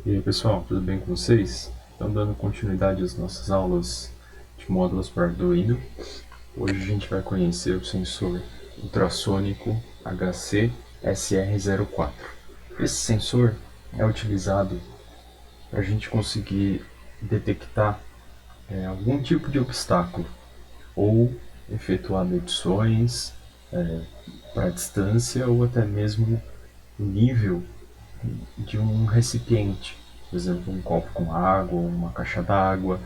E aí pessoal, tudo bem com vocês? Estamos dando continuidade às nossas aulas de módulos para Arduino. Hoje a gente vai conhecer o sensor ultrassônico HC-SR04. Esse sensor é utilizado para a gente conseguir detectar algum tipo de obstáculo ou efetuar medições para distância ou até mesmo o nível de um recipiente, por exemplo, um copo com água, uma caixa d'água,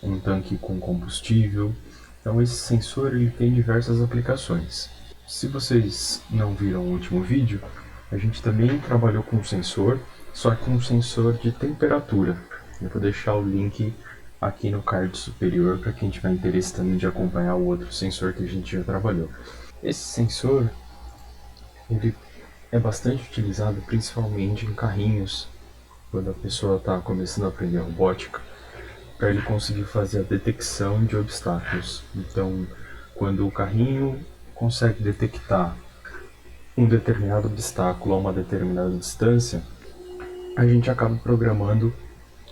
um tanque com combustível. Então esse sensor ele tem diversas aplicações. Se vocês não viram o último vídeo, a gente também trabalhou com um sensor, só que um sensor de temperatura. Eu vou deixar o link aqui no card superior para quem tiver interesse também de acompanhar o outro sensor que a gente já trabalhou. Esse sensor ele é bastante utilizado principalmente em carrinhos, quando a pessoa está começando a aprender robótica, para ele conseguir fazer a detecção de obstáculos. Então, quando o carrinho consegue detectar um determinado obstáculo a uma determinada distância, a gente acaba programando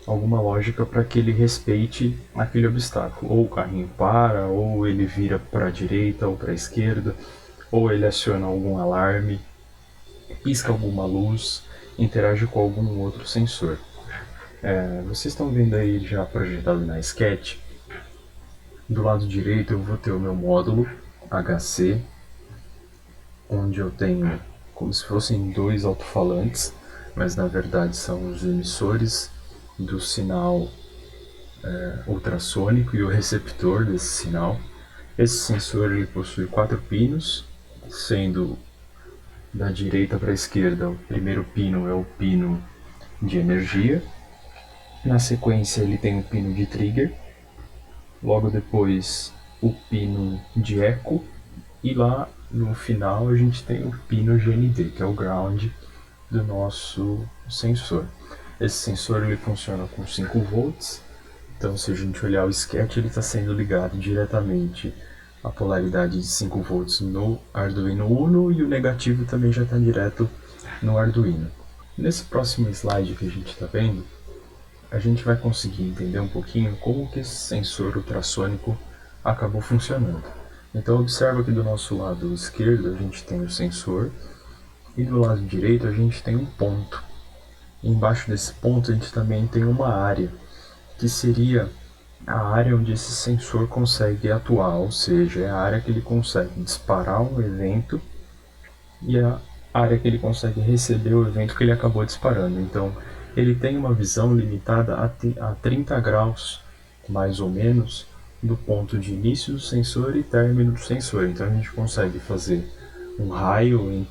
alguma lógica para que ele respeite aquele obstáculo. Ou o carrinho para, ou ele vira para a direita ou para a esquerda, ou ele aciona algum alarme, pisca alguma luz, interage com algum outro sensor. Vocês estão vendo aí já projetado na Sketch. Do lado direito eu vou ter o meu módulo HC, onde eu tenho como se fossem dois alto-falantes, mas na verdade são os emissores do sinal ultrassônico e o receptor desse sinal. Esse sensor ele possui 4 pinos, sendo da direita para a esquerda o primeiro pino é o pino de energia, na sequência ele tem o pino de trigger, logo depois o pino de eco e lá no final a gente tem o pino GND, que é o ground do nosso sensor. Esse sensor ele funciona com 5 volts, então se a gente olhar o sketch ele está sendo ligado diretamente à polaridade de 5 volts no Arduino Uno e o negativo também já está direto no Arduino. Nesse próximo slide que a gente está vendo, a gente vai conseguir entender um pouquinho como que esse sensor ultrassônico acabou funcionando. Então observa que do nosso lado esquerdo a gente tem o sensor e do lado direito a gente tem um ponto. E embaixo desse ponto a gente também tem uma área, que seria a área onde esse sensor consegue atuar, ou seja, é a área que ele consegue disparar um evento e a área que ele consegue receber o evento que ele acabou disparando. Então ele tem uma visão limitada a 30 graus, mais ou menos, do ponto de início do sensor e término do sensor. Então a gente consegue fazer um raio em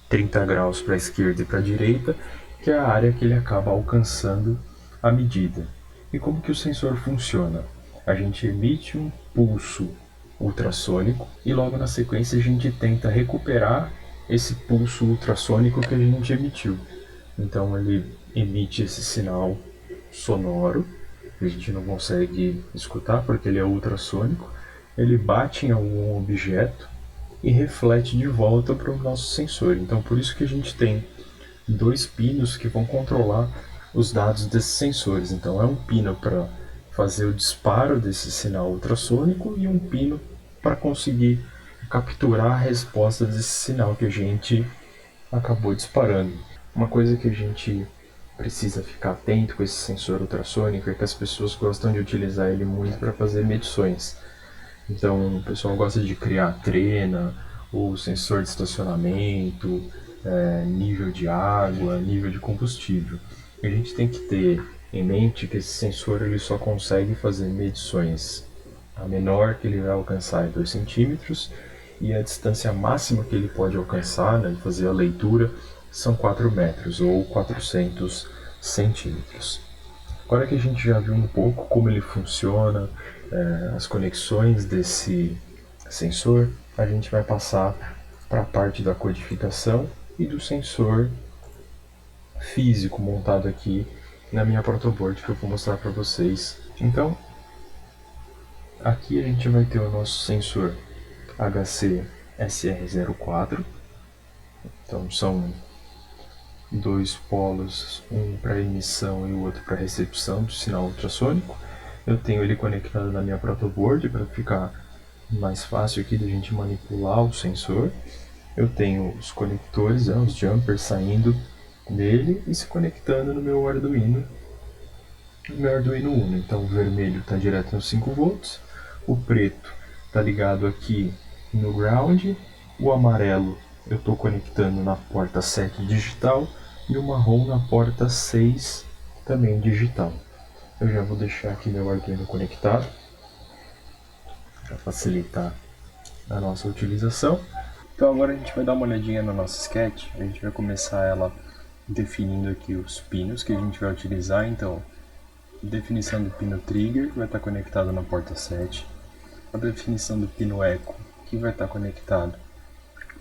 30 graus para a esquerda e para a direita, que é a área que ele acaba alcançando a medida. E como que o sensor funciona? A gente emite um pulso ultrassônico e logo na sequência a gente tenta recuperar esse pulso ultrassônico que a gente emitiu. Então ele emite esse sinal sonoro, que a gente não consegue escutar porque ele é ultrassônico, ele bate em algum objeto e reflete de volta para o nosso sensor. Então por isso que a gente tem dois pinos que vão controlar os dados desses sensores. Então é um pino para fazer o disparo desse sinal ultrassônico e um pino para conseguir capturar a resposta desse sinal que a gente acabou disparando. Uma coisa que a gente precisa ficar atento com esse sensor ultrassônico é que as pessoas gostam de utilizar ele muito para fazer medições. Então o pessoal gosta de criar trena, ou sensor de estacionamento, nível de água, nível de combustível. A gente tem que ter em mente que esse sensor ele só consegue fazer medições. A menor que ele vai alcançar é 2 centímetros e a distância máxima que ele pode alcançar, né, fazer a leitura, são 4 metros ou 400 centímetros. Agora que a gente já viu um pouco como ele funciona, as conexões desse sensor, a gente vai passar para a parte da codificação e do sensor físico montado aqui na minha protoboard que eu vou mostrar para vocês. Então, aqui a gente vai ter o nosso sensor HC-SR04. Então são dois polos, um para emissão e o outro para recepção do sinal ultrassônico. Eu tenho ele conectado na minha protoboard para ficar mais fácil aqui da gente manipular o sensor. Eu tenho os conectores, os jumpers saindo dele e se conectando no meu Arduino Uno. Então o vermelho está direto nos 5 volts, o preto está ligado aqui no ground, o amarelo eu estou conectando na porta 7 digital e o marrom na porta 6 também digital. Eu já vou deixar aqui meu Arduino conectado para facilitar a nossa utilização. Então agora a gente vai dar uma olhadinha na nossa sketch. A gente vai começar ela definindo aqui os pinos que a gente vai utilizar. Então, definição do pino trigger, que vai estar conectado na porta 7. A definição do pino eco, que vai estar conectado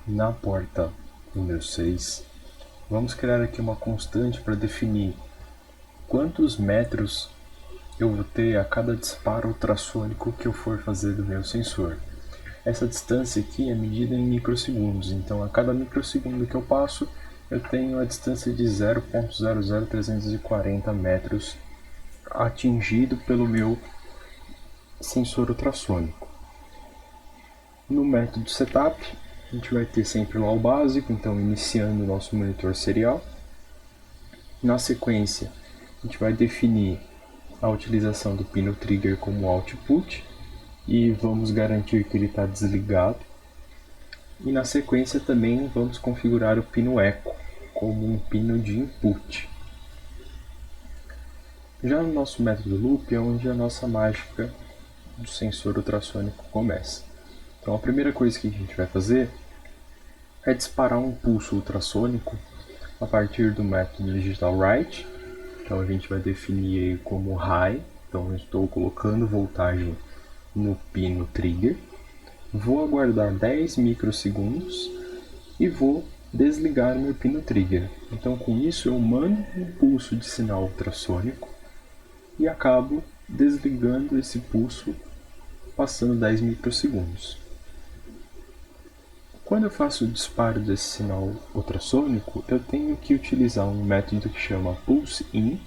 na porta número 6. Vamos criar aqui uma constante para definir quantos metros eu vou ter a cada disparo ultrassônico que eu for fazer do meu sensor. Essa distância aqui é medida em microsegundos, então a cada microsegundo que eu passo, eu tenho a distância de 0.00340 metros atingido pelo meu sensor ultrassônico. No método setup, a gente vai ter sempre lá o básico, então iniciando o nosso monitor serial. Na sequência, a gente vai definir a utilização do pino trigger como output e vamos garantir que ele está desligado. E na sequência também vamos configurar o pino eco como um pino de input. Já no nosso método loop é onde a nossa mágica do sensor ultrassônico começa. Então a primeira coisa que a gente vai fazer é disparar um pulso ultrassônico a partir do método digital write. Então a gente vai definir ele como high, então eu estou colocando voltagem no pino trigger. Vou aguardar 10 microsegundos e vou desligar meu pino trigger. Então com isso eu mando um pulso de sinal ultrassônico e acabo desligando esse pulso passando 10 microsegundos. Quando eu faço o disparo desse sinal ultrassônico, eu tenho que utilizar um método que chama pulse in,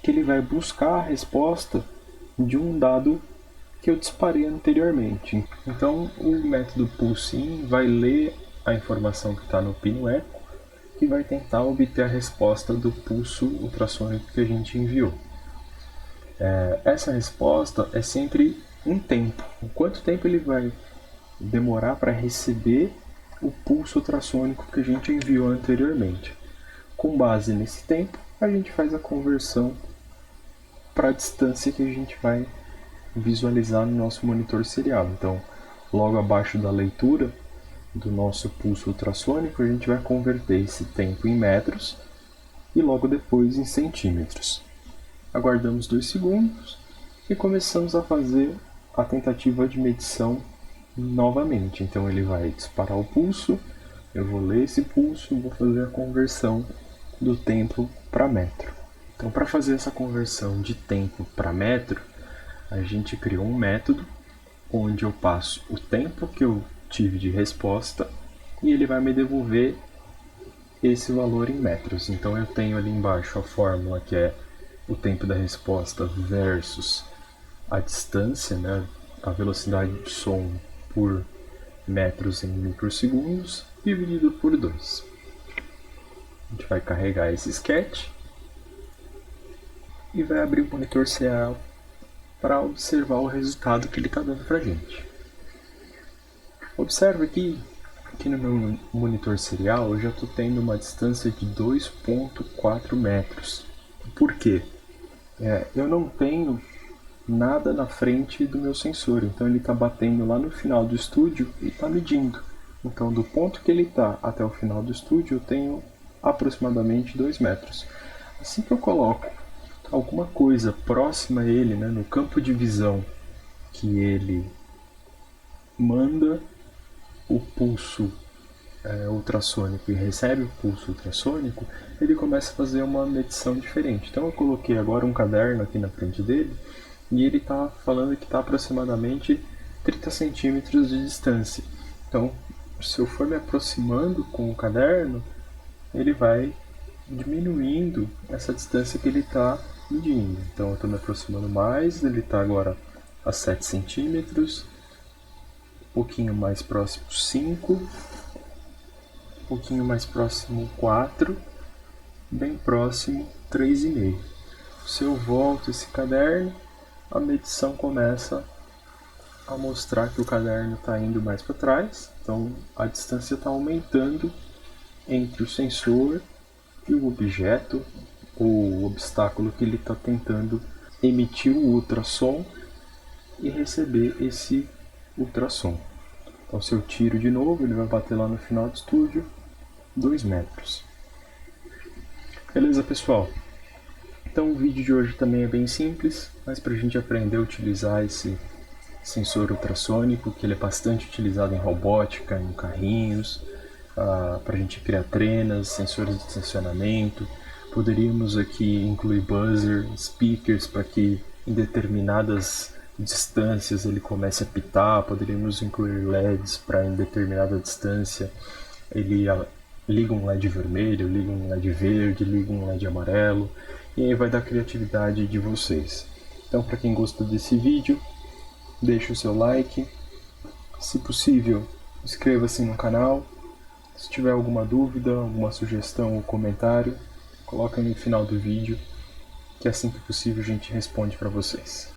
que ele vai buscar a resposta de um dado que eu disparei anteriormente. Então o método pulse in vai ler a informação que está no pino eco e vai tentar obter a resposta do pulso ultrassônico que a gente enviou. Essa resposta é sempre um tempo. Quanto tempo ele vai demorar para receber o pulso ultrassônico que a gente enviou anteriormente. Com base nesse tempo, a gente faz a conversão para a distância que a gente vai visualizar no nosso monitor serial. Então, logo abaixo da leitura do nosso pulso ultrassônico, a gente vai converter esse tempo em metros e logo depois em centímetros. Aguardamos 2 segundos e começamos a fazer a tentativa de medição novamente. Então ele vai disparar o pulso, eu vou ler esse pulso e vou fazer a conversão do tempo para metro. Então para fazer essa conversão de tempo para metro, a gente criou um método onde eu passo o tempo que eu tive de resposta e ele vai me devolver esse valor em metros. Então eu tenho ali embaixo a fórmula que é o tempo da resposta versus a distância, né, a velocidade de som por metros em microsegundos, dividido por 2. A gente vai carregar esse sketch e vai abrir o monitor serial para observar o resultado que ele está dando para a gente. Observe aqui que no meu monitor serial eu já estou tendo uma distância de 2,4 metros. Por quê? Eu não tenho nada na frente do meu sensor, então ele está batendo lá no final do estúdio e está medindo. Então do ponto que ele está até o final do estúdio eu tenho aproximadamente 2 metros. Assim que eu coloco alguma coisa próxima a ele, né, no campo de visão que ele manda o pulso ultrassônico e recebe o pulso ultrassônico, ele começa a fazer uma medição diferente. Então eu coloquei agora um caderno aqui na frente dele e ele está falando que está aproximadamente 30 centímetros de distância. Então, se eu for me aproximando com o caderno, ele vai diminuindo essa distância que ele está medindo. Então eu estou me aproximando mais, ele está agora a 7 centímetros, um pouquinho mais próximo 5, um pouquinho mais próximo 4, bem próximo 3,5. Se eu volto esse caderno, a medição começa a mostrar que o caderno está indo mais para trás, então a distância está aumentando entre o sensor e o objeto ou o obstáculo que ele está tentando emitir o ultrassom e receber esse ultrassom. Então se eu tiro de novo, ele vai bater lá no final do estúdio 2 metros. Beleza, pessoal? Então o vídeo de hoje também é bem simples, mas para a gente aprender a utilizar esse sensor ultrassônico, que ele é bastante utilizado em robótica, em carrinhos, para a gente criar trenas, sensores de estacionamento. Poderíamos aqui incluir buzzer, speakers, para que em determinadas distâncias ele comece a pitar. Poderíamos incluir LEDs para em determinada distância ele liga um LED vermelho, liga um LED verde, liga um LED amarelo, e aí vai dar criatividade de vocês. Então, para quem gostou desse vídeo, deixe o seu like, se possível, inscreva-se no canal. Se tiver alguma dúvida, alguma sugestão ou comentário, coloca aí no final do vídeo, que assim que possível a gente responde para vocês.